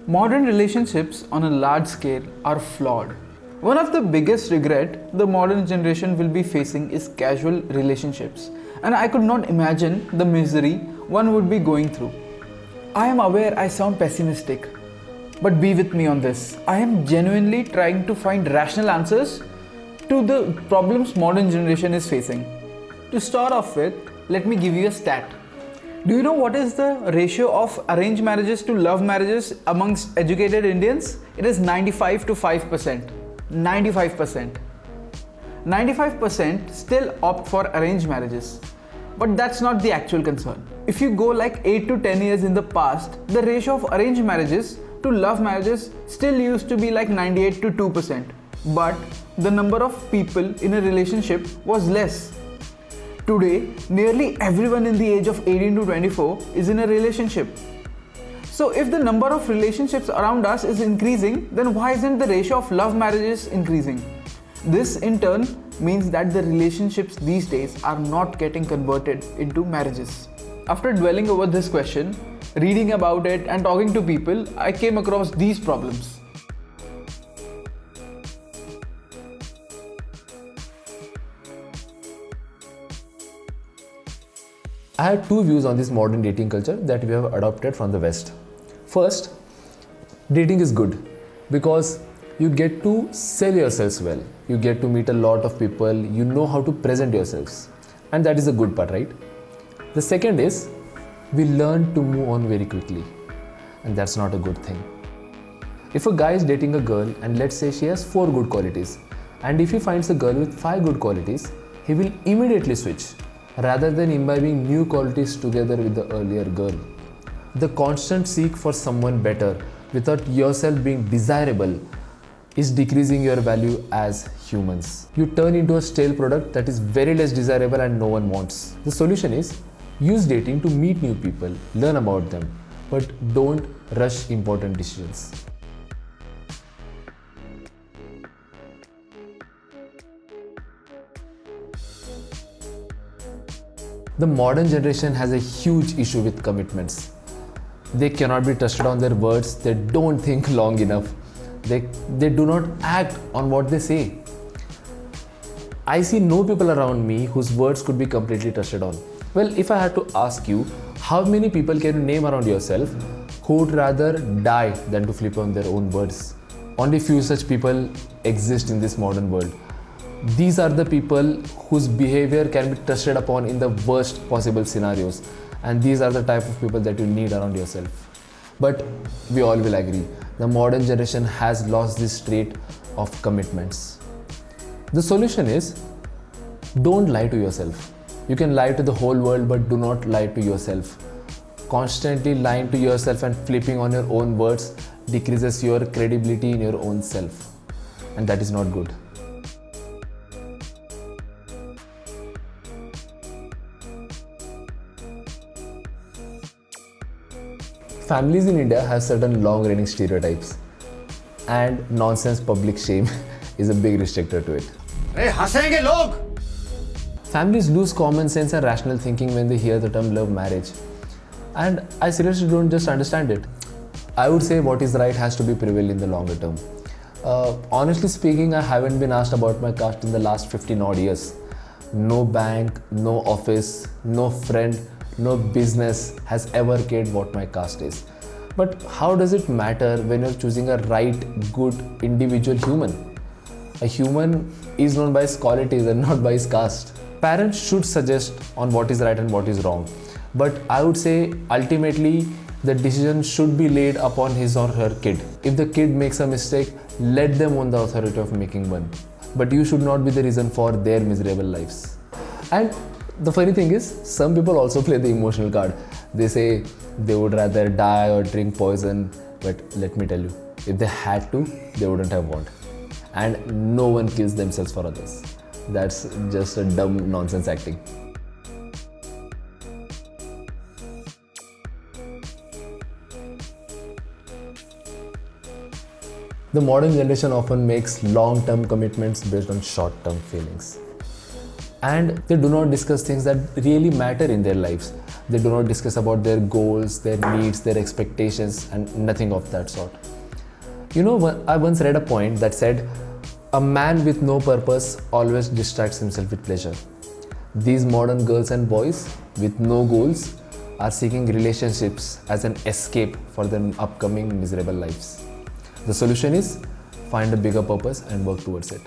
Modern relationships on a large scale are flawed. One of the biggest regret the modern generation will be facing is casual relationships, and I could not imagine the misery one would be going through. I am aware I sound pessimistic, but be with me on this. I am genuinely trying to find rational answers to the problems modern generation is facing. To start off with, let me give you a stat. Do you know what is the ratio of arranged marriages to love marriages amongst educated Indians? It is 95 to 5%. 95%. 95% still opt for arranged marriages. But that's not the actual concern. If you go like 8 to 10 years in the past, the ratio of arranged marriages to love marriages still used to be like 98 to 2%. But the number of people in a relationship was less. Today, nearly everyone in the age of 18 to 24 is in a relationship. So if the number of relationships around us is increasing, then why isn't the ratio of love marriages increasing? This in turn means that the relationships these days are not getting converted into marriages. After dwelling over this question, reading about it and talking to people, I came across these problems. I have two views on this modern dating culture that we have adopted from the West. First, dating is good because you get to sell yourselves well. You get to meet a lot of people, you know how to present yourselves. And that is the good part, right? The second is, we learn to move on very quickly. And that's not a good thing. If a guy is dating a girl and let's say she has 4 good qualities, and if he finds a girl with 5 good qualities, he will immediately switch, rather than imbibing new qualities together with the earlier girl. The constant seek for someone better without yourself being desirable is decreasing your value as humans. You turn into a stale product that is very less desirable and no one wants. The solution is, use dating to meet new people, learn about them, but don't rush important decisions. The modern generation has a huge issue with commitments. They cannot be trusted on their words, they don't think long enough, they do not act on what they say. I see no people around me whose words could be completely trusted on. Well, if I had to ask you, how many people can you name around yourself who would rather die than to flip on their own words? Only few such people exist in this modern world. These are the people whose behavior can be trusted upon in the worst possible scenarios, and these are the type of people that you need around yourself. But we all will agree, the modern generation has lost this trait of commitments. The solution is, don't lie to yourself. You can lie to the whole world, but do not lie to yourself. Constantly lying to yourself and flipping on your own words decreases your credibility in your own self, and that is not good. Families in India have certain long-running stereotypes, and nonsense public shame is a big restrictor to it. Hey, hasenge log! Families lose common sense and rational thinking when they hear the term love marriage. And I seriously don't just understand it. I would say what is right has to be prevail in the longer term. Honestly speaking, I haven't been asked about my caste in the last 15 odd years. No bank, no office, no friend, no business has ever cared what my caste is. But how does it matter when you're choosing a right, good, individual human? A human is known by his qualities and not by his caste. Parents should suggest on what is right and what is wrong. But I would say ultimately the decision should be laid upon his or her kid. If the kid makes a mistake, let them own the authority of making one. But you should not be the reason for their miserable lives. And the funny thing is, some people also play the emotional card. They say they would rather die or drink poison, but let me tell you, if they had to, they wouldn't have want. And no one kills themselves for others. That's just a dumb nonsense acting. The modern generation often makes long-term commitments based on short-term feelings. And they do not discuss things that really matter in their lives. They do not discuss about their goals, their needs, their expectations, and nothing of that sort. You know, I once read a point that said, a man with no purpose always distracts himself with pleasure. These modern girls and boys with no goals are seeking relationships as an escape for their upcoming miserable lives. The solution is find a bigger purpose and work towards it.